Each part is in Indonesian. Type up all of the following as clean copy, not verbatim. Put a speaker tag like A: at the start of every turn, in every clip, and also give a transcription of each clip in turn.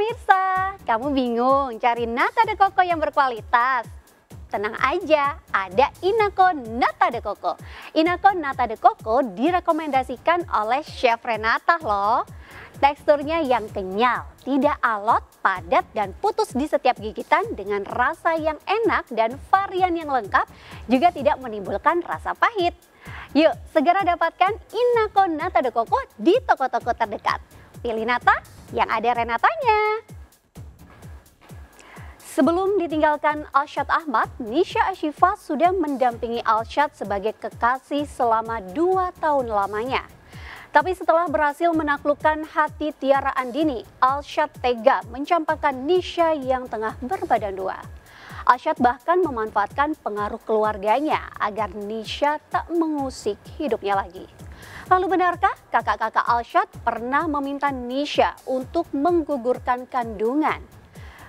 A: pemirsa, kamu bingung cari nata de coco yang berkualitas? Tenang aja, ada Inako Nata de Coco. Inako Nata de Coco direkomendasikan oleh Chef Renata loh. Teksturnya yang kenyal, tidak alot, padat, dan putus di setiap gigitan dengan rasa yang enak dan varian yang lengkap, juga tidak menimbulkan rasa pahit. Yuk, segera dapatkan Inako Nata de Coco di toko-toko terdekat. Pilih nata yang ada Renatanya. Sebelum ditinggalkan Alshad Ahmad, Nisha Ashifa sudah mendampingi Alshad sebagai kekasih selama 2 tahun lamanya. Tapi setelah berhasil menaklukkan hati Tiara Andini, Alshad tega mencampakkan Nisha yang tengah berbadan dua. Alshad bahkan memanfaatkan pengaruh keluarganya agar Nisha tak mengusik hidupnya lagi. Lalu benarkah kakak-kakak Alshad pernah meminta Nisha untuk menggugurkan kandungan?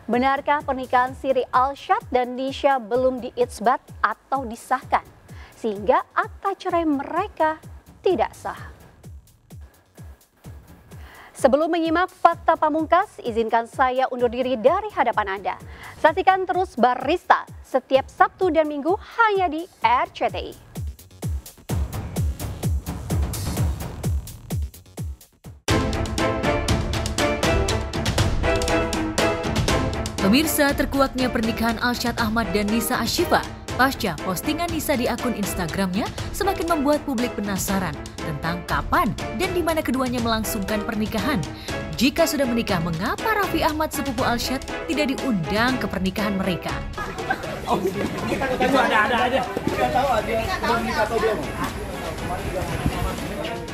A: Benarkah pernikahan siri Alshad dan Nisha belum diitsbat atau disahkan, sehingga akta cerai mereka tidak sah? Sebelum menyimak fakta pamungkas, izinkan saya undur diri dari hadapan Anda. Saksikan terus Barista setiap Sabtu dan Minggu hanya di RCTI.
B: Pemirsa, terkuaknya pernikahan Alshad Ahmad dan Nisha Ashifa pasca postingan Nisha di akun Instagramnya semakin membuat publik penasaran tentang kapan dan di mana keduanya melangsungkan pernikahan. Jika sudah menikah, mengapa Raffi Ahmad sepupu Alshad tidak diundang ke pernikahan mereka?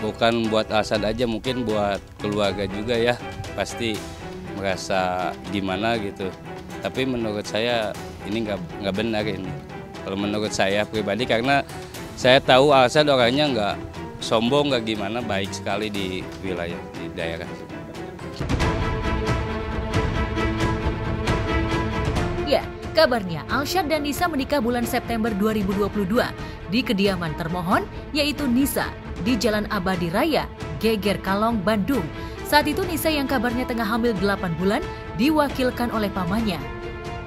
C: Bukan buat Alshad aja, mungkin buat keluarga juga ya, pasti merasa gimana gitu. Tapi menurut saya ini nggak benar ini. Kalau menurut saya pribadi, karena saya tahu Alshad orangnya nggak sombong, nggak gimana, baik sekali di wilayah, di daerah.
B: Ya, kabarnya Alshad dan Nisha menikah bulan September 2022 di kediaman termohon, yaitu Nisha di Jalan Abadi Raya, Geger Kalong, Bandung. Saat itu Nisha yang kabarnya tengah hamil 8 bulan diwakilkan oleh pamannya.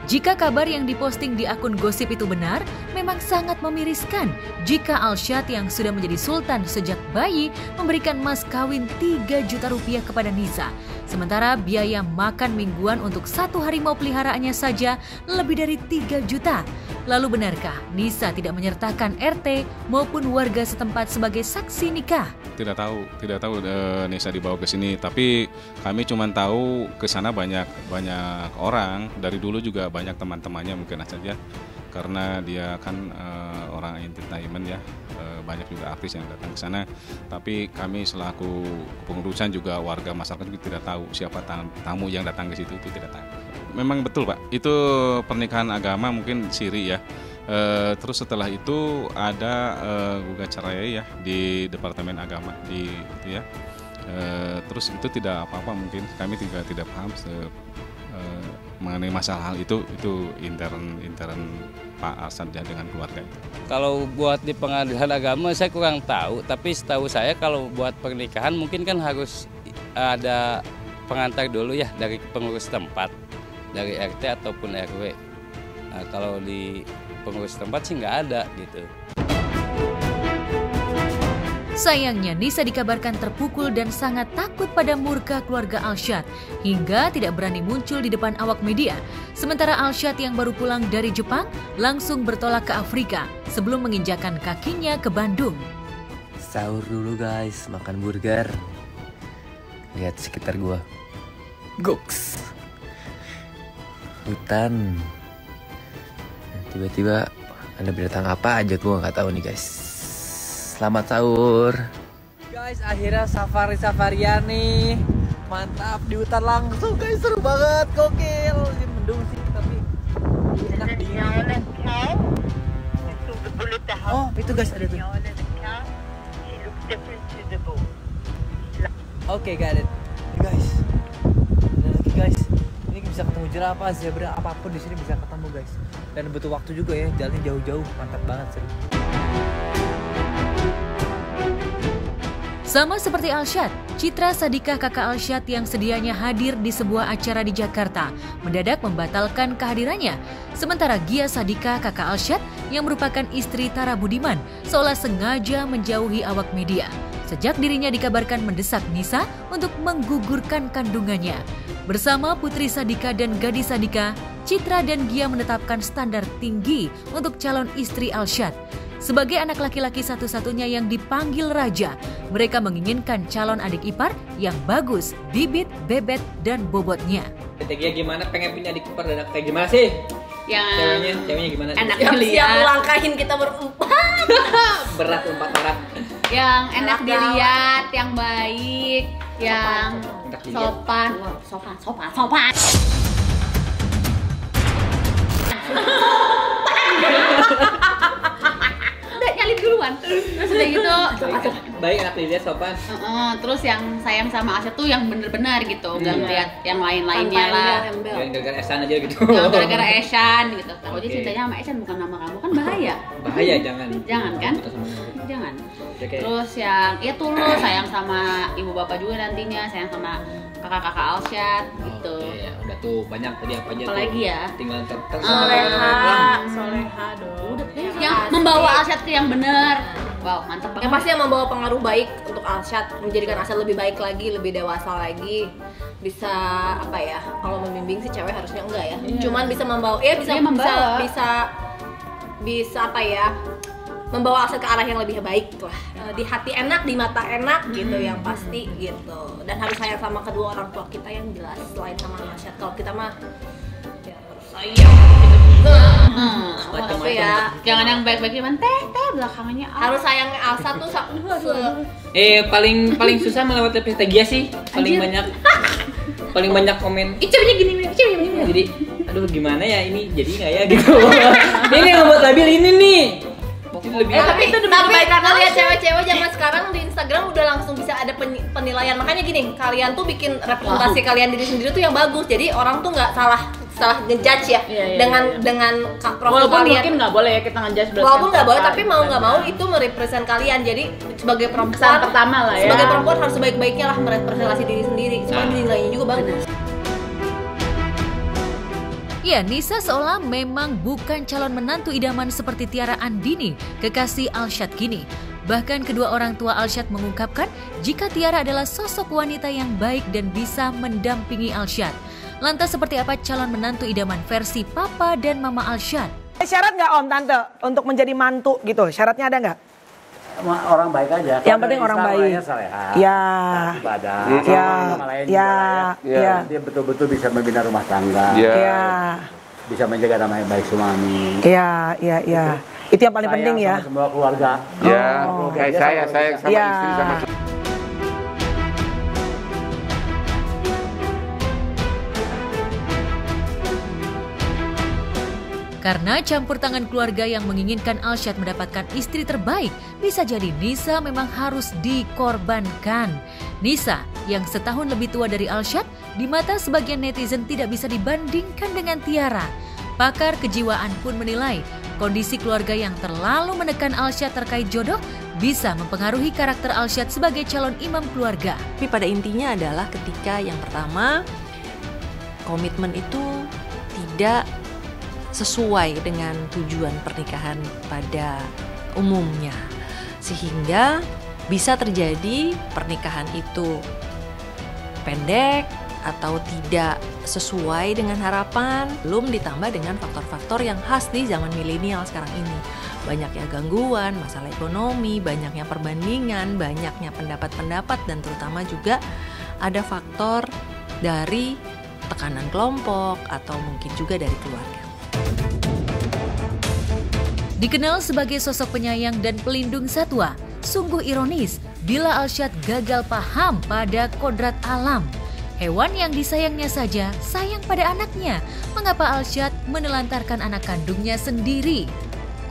B: Jika kabar yang diposting di akun gosip itu benar, memang sangat memiriskan jika Alshad yang sudah menjadi sultan sejak bayi memberikan mas kawin 3 juta rupiah kepada Nisha. Sementara biaya makan mingguan untuk 1 harimau peliharaannya saja lebih dari 3 juta. Lalu benarkah Nisha tidak menyertakan RT maupun warga setempat sebagai saksi nikah?
D: Tidak tahu Nisha dibawa ke sini, tapi kami cuma tahu ke sana banyak orang, dari dulu juga banyak teman-temannya mungkin saja, karena dia kan orang entertainment ya, banyak juga artis yang datang ke sana. Tapi kami selaku pengurusan juga warga masyarakat juga tidak tahu siapa tamu yang datang ke situ, itu tidak tahu. Memang betul Pak, itu pernikahan agama mungkin siri ya. Terus setelah itu ada gugat cerai ya di Departemen Agama di itu ya. Terus itu tidak apa-apa, mungkin kami tidak paham mengenai masalah hal itu intern Pak Alshad dengan keluarga.
C: Kalau buat di pengadilan agama saya kurang tahu, tapi setahu saya kalau buat pernikahan mungkin kan harus ada pengantar dulu ya dari pengurus tempat, dari RT ataupun RW. Nah, kalau di pengurus tempat sih nggak ada gitu.
B: Sayangnya Nisha dikabarkan terpukul dan sangat takut pada murka keluarga Alshad hingga tidak berani muncul di depan awak media. Sementara Alshad yang baru pulang dari Jepang langsung bertolak ke Afrika sebelum menginjakan kakinya ke Bandung.
E: Sahur dulu guys, makan burger. Lihat sekitar gua. Goks. Hutan. Tiba-tiba ada binatang apa aja gua nggak tahu nih guys. Selamat sahur.
F: Guys, akhirnya safari-safarian nih. Mantap, di hutan langsung guys, seru banget, gokil. Ini mendung sih tapi enak dingin. Oh, itu guys ada tuh. Oke, got it. Guys. Ada lagi guys. Ini bisa ketemu jerapah, zebra, apapun di sini bisa ketemu guys. Dan butuh waktu juga ya, jalannya jauh-jauh, mantap banget sih.
B: Sama seperti Alsyad, Citra Sadika kakak Alsyad yang sedianya hadir di sebuah acara di Jakarta mendadak membatalkan kehadirannya. Sementara Gia Sadika kakak Alsyad yang merupakan istri Tara Budiman seolah sengaja menjauhi awak media. Sejak dirinya dikabarkan mendesak Nisa untuk menggugurkan kandungannya. Bersama Putri Sadika dan Gadis Sadika, Citra dan Gia menetapkan standar tinggi untuk calon istri Alsyad. Sebagai anak laki-laki satu-satunya yang dipanggil raja, mereka menginginkan calon adik ipar yang bagus, bibit, bebet, dan bobotnya.
F: Gia gimana pengen punya adik ipar dan kayak gimana sih?
G: Yang
F: ceweknya gimana?
G: enak
H: Siap
G: dilihat,
H: melangkahin kita berempat.
F: Berat 4 orang.
G: yang enak
H: Enak
G: dilihat, yang baik, yang
F: Enak dilihat.
G: sopan. Udah nyalip duluan. Terus udah gitu.
F: Baik, enak dilihat, sopan.
G: Terus yang sayang sama Alsyad tuh yang bener-bener gitu, nggak ngeliat yang lain-lainnya lah.
F: Yang gara-gara Esan aja gitu.
G: Yang gara-gara Eshan gitu. Takutnya cintanya sama Eshan bukan sama kamu, kan bahaya.
F: Bahaya, jangan.
G: Jangan kan?
F: Kita sama dia.
G: Jangan.
F: Oke.
G: Terus yang ya tulus, sayang sama ibu bapak juga nantinya, sayang sama kakak-kakak Alsyad gitu.
F: Oke, ya udah tuh banyak tadi apa aja
G: Apalagi
F: tuh.
G: ya?
F: Tinggal
H: Soleha dong.
G: Yang membawa Alsyad ke yang benar. Wow, mantap
H: Yang
G: banget.
H: pasti yang membawa pengaruh baik untuk Alsyad, menjadikan Alsyad lebih baik lagi, lebih dewasa lagi. Bisa apa ya? Kalau membimbing sih cewek harusnya enggak ya. Cuman bisa membawa, ya bisa
G: Iya, membawa.
H: bisa apa ya? Membawa Alsyad ke arah yang lebih baik lah. Di hati enak, di mata enak gitu yang pasti gitu. Dan harus sayang sama kedua orang tua kita yang jelas selain sama Alsyad. Kalau kita mah ya harus sayang gitu. Tapi ya
G: Jangan yang baik-baik cuman teh belakangannya
H: harus sayangnya Alsyad tuh
F: paling susah melewati pesta Gia sih. Paling banyak komen.
G: ceweknya gini.
F: Jadi aduh gimana ya ini jadi nggak ya gitu. Ini yang membuat labil ini nih. Mungkin lebih
H: tapi itu karena lihat cewek-cewek zaman sekarang di Instagram udah langsung bisa ada penilaian. Makanya gini, kalian tuh bikin representasi kalian diri sendiri tuh yang bagus. Jadi orang tuh nggak salah ngejudge ya dengan profil
G: Walaupun
H: kalian.
G: mungkin nggak boleh ya kita ngejudge.
H: Walaupun nggak boleh, tapi mau nggak mau itu merepresent kalian. Jadi sebagai perempuan
G: Kesan pertama lah ya.
H: sebagai perempuan harus sebaik-baiknya lah merepresentasi diri sendiri. Supaya nilainya juga bagus.
B: Ya, Nisa seolah memang bukan calon menantu idaman seperti Tiara Andini, kekasih Alsyad kini. Bahkan kedua orang tua Alsyad mengungkapkan jika Tiara adalah sosok wanita yang baik dan bisa mendampingi Alsyad. Lantas seperti apa calon menantu idaman versi Papa dan Mama Alsyad?
I: Syarat nggak Om Tante untuk menjadi mantu gitu? Syaratnya ada nggak?
J: Orang baik aja.
I: Yang penting orang baik. Ya.
J: Ibadah.
I: Ya.
J: Dia betul-betul bisa membina rumah tangga.
I: Ya.
J: Bisa menjaga nama baik suami.
I: Ya. Itu yang paling penting ya.
J: Sama semua keluarga.
K: Ya, kayak saya sama istri sama
B: Karena campur tangan keluarga yang menginginkan Alsyad mendapatkan istri terbaik, bisa jadi Nisa memang harus dikorbankan. Nisa, yang setahun lebih tua dari Alsyad, di mata sebagian netizen tidak bisa dibandingkan dengan Tiara. Pakar kejiwaan pun menilai, kondisi keluarga yang terlalu menekan Alsyad terkait jodoh bisa mempengaruhi karakter Alsyad sebagai calon imam keluarga.
L: Tapi pada intinya adalah ketika yang pertama, komitmen itu tidak sesuai dengan tujuan pernikahan pada umumnya, sehingga bisa terjadi pernikahan itu pendek atau tidak sesuai dengan harapan, belum ditambah dengan faktor-faktor yang khas di zaman milenial sekarang ini. Banyaknya gangguan, masalah ekonomi, banyaknya perbandingan, banyaknya pendapat-pendapat, dan terutama juga ada faktor dari tekanan kelompok atau mungkin juga dari keluarga.
B: Dikenal sebagai sosok penyayang dan pelindung satwa, sungguh ironis bila Alsyad gagal paham pada kodrat alam. Hewan yang disayangnya saja sayang pada anaknya. Mengapa Alsyad menelantarkan anak kandungnya sendiri?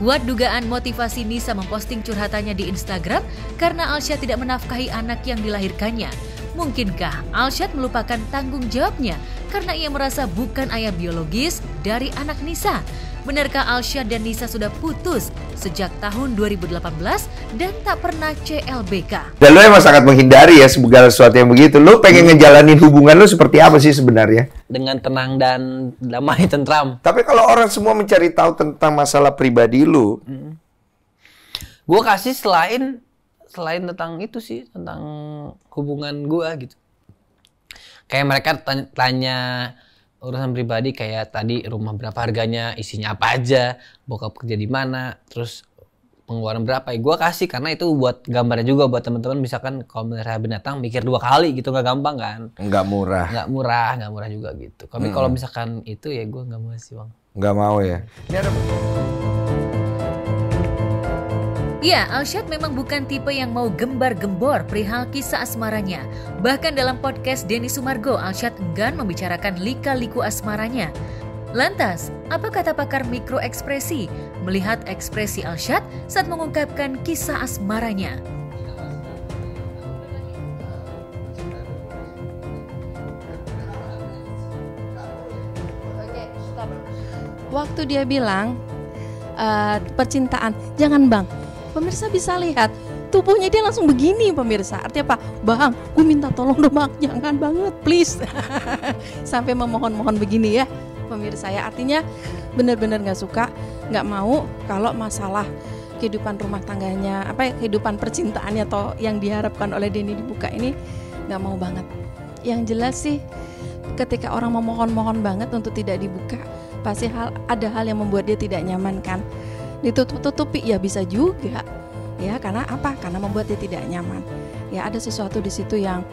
B: Kuat dugaan motivasi Nisa memposting curhatannya di Instagram karena Alsyad tidak menafkahi anak yang dilahirkannya. Mungkinkah Alsyad melupakan tanggung jawabnya karena ia merasa bukan ayah biologis dari anak Nisa? Benarkah Alsyad dan Nisa sudah putus sejak tahun 2018 dan tak pernah CLBK?
M: Dan lo emang sangat menghindari ya segala sesuatu yang begitu. Lo pengen ngejalanin hubungan lo seperti apa sih sebenarnya?
F: Dengan tenang dan damai, tentram.
M: Tapi kalau orang semua mencari tahu tentang masalah pribadi lo,
F: gue kasih selain tentang itu sih, tentang hubungan gue gitu. Kayak mereka tanya urusan pribadi, kayak tadi rumah berapa harganya, isinya apa aja, bokap kerja di mana, terus pengeluaran berapa. Gue kasih karena itu buat gambarnya juga buat teman-teman, misalkan kalau melihara binatang mikir 2 kali gitu, nggak gampang kan. Nggak murah juga gitu. Tapi kalau misalkan itu ya gue nggak mau sih Bang.
M: Nggak mau ya.
B: Ya, Alsyad memang bukan tipe yang mau gembar-gembor perihal kisah asmaranya. Bahkan dalam podcast Denny Sumargo, Alsyad enggan membicarakan lika-liku asmaranya. Lantas, apa kata pakar mikroekspresi melihat ekspresi Alsyad saat mengungkapkan kisah asmaranya?
N: Waktu dia bilang percintaan, jangan Bang. Pemirsa bisa lihat tubuhnya dia langsung begini pemirsa. Artinya apa? Bang, gue minta tolong dong Bang, jangan banget please. Sampai memohon-mohon begini ya pemirsa ya. Artinya benar-benar gak suka, gak mau kalau masalah kehidupan rumah tangganya, kehidupan percintaannya atau yang diharapkan oleh Denny dibuka ini gak mau banget. Yang jelas sih ketika orang memohon-mohon banget untuk tidak dibuka, pasti ada hal yang membuat dia tidak nyaman kan. Ditutup-tutupi ya bisa juga ya, karena apa? Karena membuat dia tidak nyaman ya, ada sesuatu di situ yang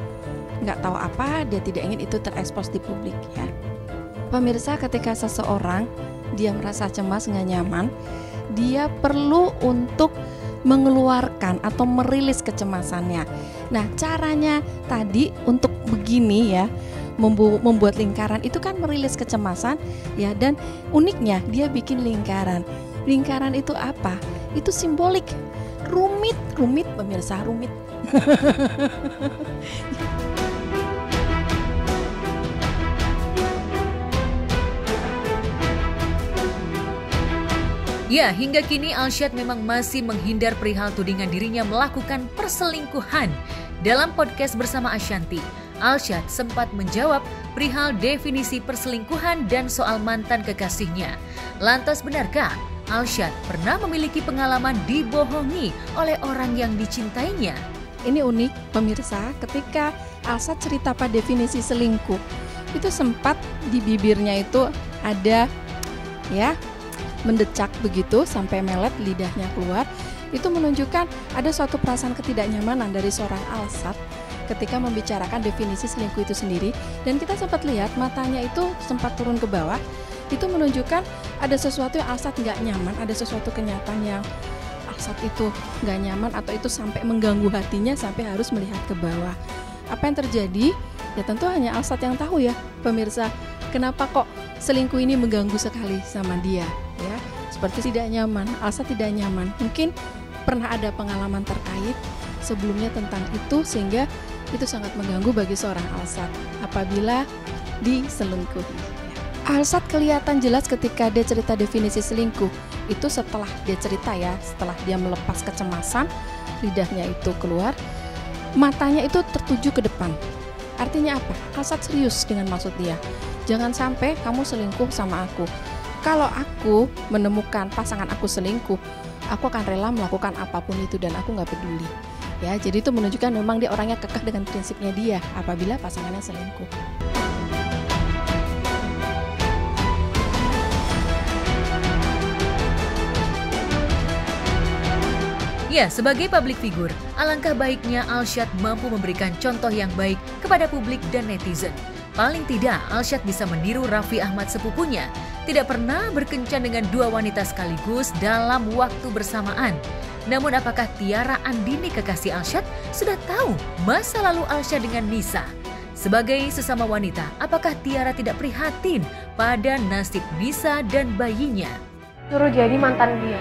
N: nggak tahu apa, dia tidak ingin itu terekspos di publik ya. Pemirsa, ketika seseorang dia merasa cemas, nggak nyaman, dia perlu untuk mengeluarkan atau merilis kecemasannya. Nah, caranya tadi untuk begini ya, membuat lingkaran itu kan merilis kecemasan ya, dan uniknya dia bikin lingkaran. Lingkaran itu apa? Itu simbolik. Rumit pemirsa, rumit.
B: Ya, hingga kini Alsyad memang masih menghindar perihal tudingan dirinya melakukan perselingkuhan. Dalam podcast bersama Ashanti, Alsyad sempat menjawab perihal definisi perselingkuhan dan soal mantan kekasihnya. Lantas benarkah Alsyad pernah memiliki pengalaman dibohongi oleh orang yang dicintainya?
N: Ini unik pemirsa, ketika Alsyad cerita pada definisi selingkuh, itu sempat di bibirnya itu ada ya mendecak begitu sampai melet lidahnya keluar. Itu menunjukkan ada suatu perasaan ketidaknyamanan dari seorang Alsyad ketika membicarakan definisi selingkuh itu sendiri. Dan kita sempat lihat matanya itu sempat turun ke bawah. Itu menunjukkan ada sesuatu yang Alsyad nggak nyaman, ada sesuatu kenyataan yang Alsyad itu nggak nyaman atau itu sampai mengganggu hatinya sampai harus melihat ke bawah. Apa yang terjadi? Ya tentu hanya Alsyad yang tahu ya pemirsa. Kenapa kok selingkuh ini mengganggu sekali sama dia ya? Seperti tidak nyaman, Alsyad tidak nyaman. Mungkin pernah ada pengalaman terkait sebelumnya tentang itu sehingga itu sangat mengganggu bagi seorang Alsyad apabila diselingkuhi. Alsyad kelihatan jelas ketika dia cerita definisi selingkuh itu setelah dia cerita ya, setelah dia melepas kecemasan, lidahnya itu keluar, matanya itu tertuju ke depan. Artinya apa? Alsyad serius dengan maksud dia. Jangan sampai kamu selingkuh sama aku. Kalau aku menemukan pasangan aku selingkuh, aku akan rela melakukan apapun itu dan aku nggak peduli. Ya, jadi itu menunjukkan memang dia orangnya kekeh dengan prinsipnya dia apabila pasangannya selingkuh.
B: Ya, sebagai public figure, alangkah baiknya Alsyad mampu memberikan contoh yang baik kepada publik dan netizen. Paling tidak, Alsyad bisa meniru Raffi Ahmad sepupunya, tidak pernah berkencan dengan 2 wanita sekaligus dalam waktu bersamaan. Namun apakah Tiara Andini kekasih Alsyad sudah tahu masa lalu Alsyad dengan Nisa? Sebagai sesama wanita, apakah Tiara tidak prihatin pada nasib Nisa dan bayinya?
H: Suruh jadi mantan dia.